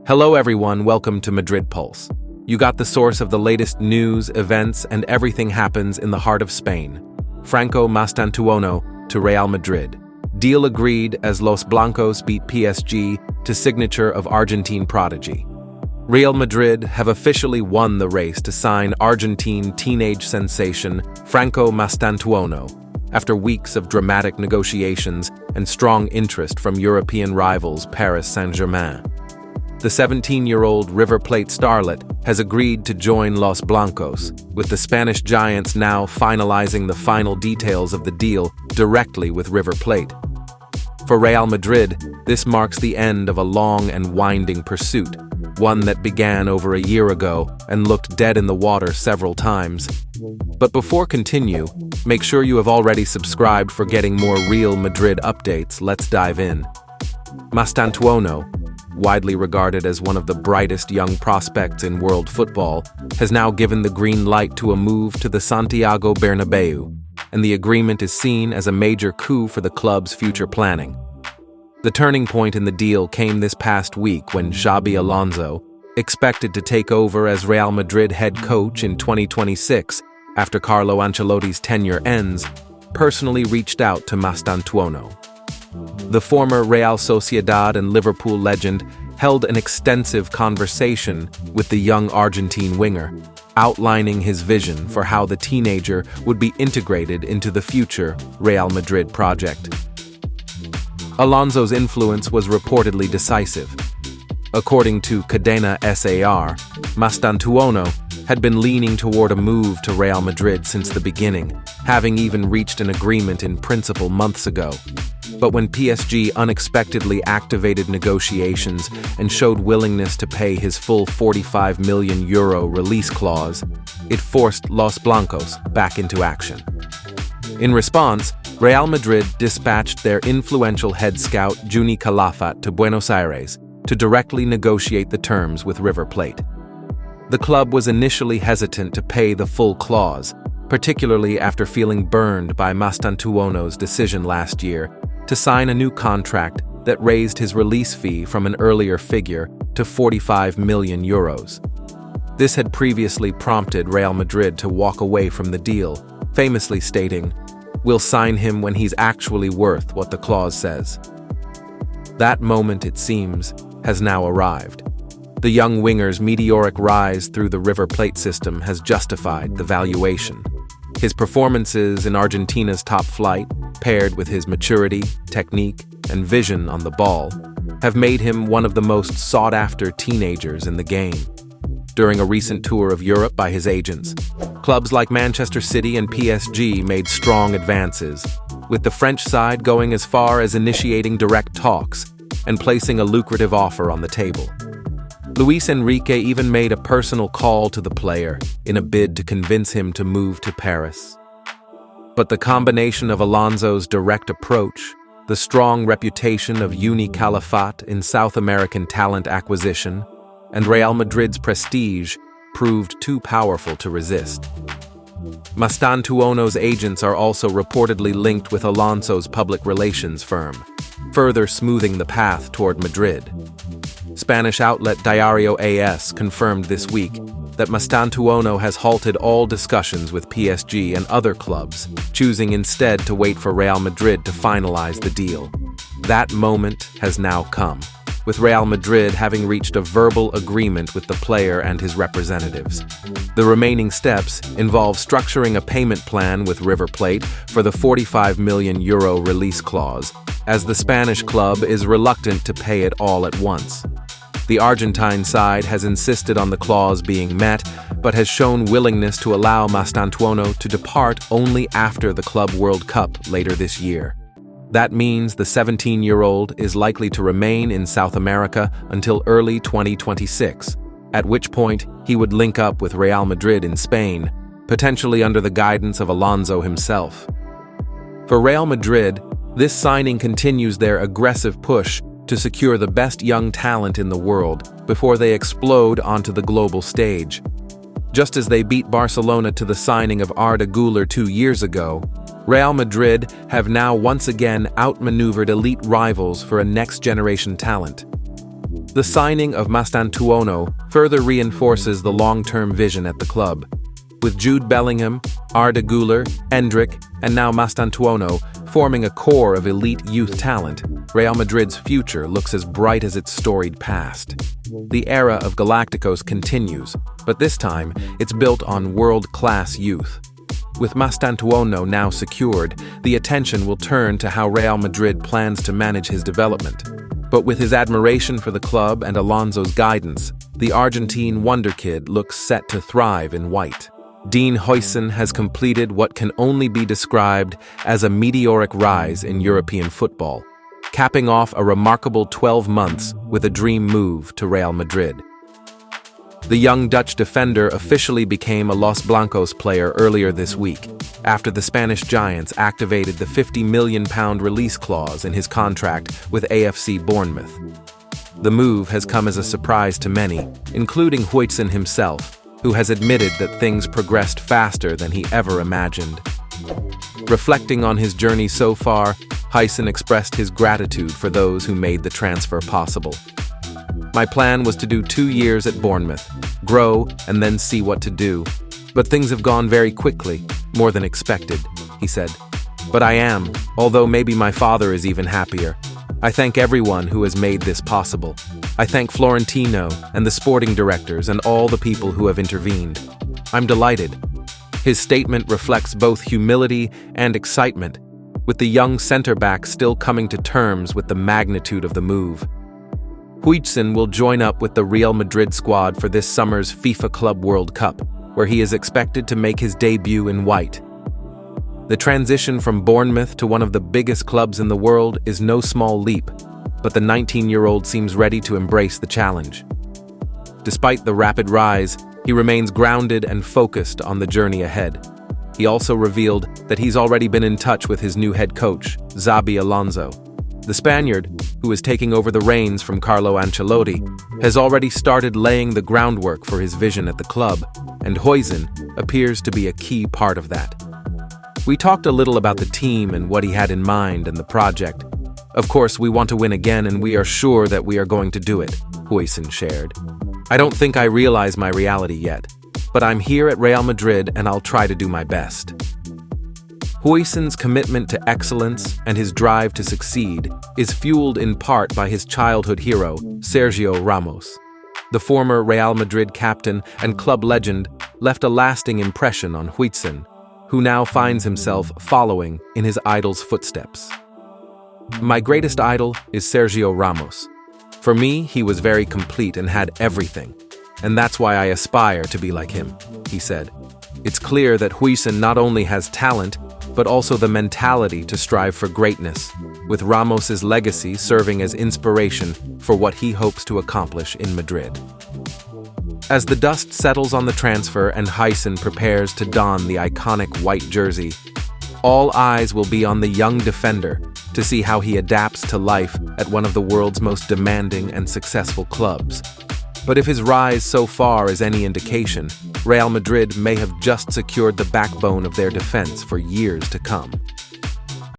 Hello everyone, welcome to Madrid Pulse. You got the source of the latest news, events, and everything happens in the heart of Spain. Franco Mastantuono to Real Madrid. Deal agreed as Los Blancos beat PSG to signature of Argentine prodigy. Real Madrid have officially won the race to sign Argentine teenage sensation Franco Mastantuono after weeks of dramatic negotiations and strong interest from European rivals Paris Saint-Germain. The 17-year-old River Plate starlet has agreed to join Los Blancos, with the Spanish giants now finalizing the final details of the deal directly with River Plate. For Real Madrid, this marks the end of a long and winding pursuit, one that began over a year ago and looked dead in the water several times. But before continue, make sure you have already subscribed for getting more Real Madrid updates. Let's dive in. Mastantuono, widely regarded as one of the brightest young prospects in world football, has now given the green light to a move to the Santiago Bernabeu, and the agreement is seen as a major coup for the club's future planning. The turning point in the deal came this past week when Xabi Alonso, expected to take over as Real Madrid head coach in 2026 after Carlo Ancelotti's tenure ends, personally reached out to Mastantuono. The former Real Sociedad and Liverpool legend held an extensive conversation with the young Argentine winger, outlining his vision for how the teenager would be integrated into the future Real Madrid project. Alonso's influence was reportedly decisive. According to Cadena SAR, Mastantuono had been leaning toward a move to Real Madrid since the beginning, having even reached an agreement in principle months ago. But when PSG unexpectedly activated negotiations and showed willingness to pay his full €45 million release clause, it forced Los Blancos back into action. In response, Real Madrid dispatched their influential head scout Juni Calafat to Buenos Aires to directly negotiate the terms with River Plate. The club was initially hesitant to pay the full clause, particularly after feeling burned by Mastantuono's decision last year to sign a new contract that raised his release fee from an earlier figure to €45 million. This had previously prompted Real Madrid to walk away from the deal, famously stating, "We'll sign him when he's actually worth what the clause says." That moment, it seems, has now arrived. The young winger's meteoric rise through the River Plate system has justified the valuation. His performances in Argentina's top flight, paired with his maturity, technique, and vision on the ball, have made him one of the most sought-after teenagers in the game. During a recent tour of Europe by his agents, clubs like Manchester City and PSG made strong advances, with the French side going as far as initiating direct talks and placing a lucrative offer on the table. Luis Enrique even made a personal call to the player in a bid to convince him to move to Paris. But the combination of Alonso's direct approach, the strong reputation of Juni Calafat in South American talent acquisition, and Real Madrid's prestige proved too powerful to resist. Mastantuono's agents are also reportedly linked with Alonso's public relations firm, further smoothing the path toward Madrid. Spanish outlet Diario AS confirmed this week that Mastantuono has halted all discussions with PSG and other clubs, choosing instead to wait for Real Madrid to finalize the deal. That moment has now come, with Real Madrid having reached a verbal agreement with the player and his representatives. The remaining steps involve structuring a payment plan with River Plate for the €45 million release clause, as the Spanish club is reluctant to pay it all at once. The Argentine side has insisted on the clause being met, but has shown willingness to allow Mastantuono to depart only after the Club World Cup later this year. That means the 17-year-old is likely to remain in South America until early 2026, at which point he would link up with Real Madrid in Spain, potentially under the guidance of Alonso himself. For Real Madrid, this signing continues their aggressive push to secure the best young talent in the world before they explode onto the global stage. Just as they beat Barcelona to the signing of Arda Güler 2 years ago, Real Madrid have now once again outmaneuvered elite rivals for a next-generation talent. The signing of Mastantuono further reinforces the long-term vision at the club. With Jude Bellingham, Arda Güler, Endrick, and now Mastantuono forming a core of elite youth talent, Real Madrid's future looks as bright as its storied past. The era of Galacticos continues, but this time it's built on world-class youth. With Mastantuono now secured, the attention will turn to how Real Madrid plans to manage his development. But with his admiration for the club and Alonso's guidance, the Argentine Wonderkid looks set to thrive in white. Dean Huijsen has completed what can only be described as a meteoric rise in European football, capping off a remarkable 12 months with a dream move to Real Madrid. The young Dutch defender officially became a Los Blancos player earlier this week, after the Spanish Giants activated the £50 million release clause in his contract with AFC Bournemouth. The move has come as a surprise to many, including Huijsen himself, who has admitted that things progressed faster than he ever imagined. Reflecting on his journey so far, Huijsen expressed his gratitude for those who made the transfer possible. My plan was to do 2 years at Bournemouth, grow, and then see what to do. But things have gone very quickly, more than expected, he said. But I am, although maybe my father is even happier. I thank everyone who has made this possible. I thank Florentino and the sporting directors and all the people who have intervened. I'm delighted. His statement reflects both humility and excitement, with the young centre-back still coming to terms with the magnitude of the move. Huijsen will join up with the Real Madrid squad for this summer's FIFA Club World Cup, where he is expected to make his debut in white. The transition from Bournemouth to one of the biggest clubs in the world is no small leap, but the 19-year-old seems ready to embrace the challenge. Despite the rapid rise, he remains grounded and focused on the journey ahead. He also revealed that he's already been in touch with his new head coach, Xabi Alonso. The Spaniard, who is taking over the reins from Carlo Ancelotti, has already started laying the groundwork for his vision at the club, and Huijsen appears to be a key part of that. We talked a little about the team and what he had in mind and the project. Of course, we want to win again, and we are sure that we are going to do it, Huijsen shared. I don't think I realize my reality yet, but I'm here at Real Madrid and I'll try to do my best. Huijsen's commitment to excellence and his drive to succeed is fueled in part by his childhood hero, Sergio Ramos. The former Real Madrid captain and club legend left a lasting impression on Huijsen, who now finds himself following in his idol's footsteps. My greatest idol is Sergio Ramos. For me, he was very complete and had everything, and that's why I aspire to be like him, he said. It's clear that Huijsen not only has talent, but also the mentality to strive for greatness, with Ramos's legacy serving as inspiration for what he hopes to accomplish in Madrid. As the dust settles on the transfer and Huijsen prepares to don the iconic white jersey, all eyes will be on the young defender to see how he adapts to life at one of the world's most demanding and successful clubs. But if his rise so far is any indication, Real Madrid may have just secured the backbone of their defense for years to come.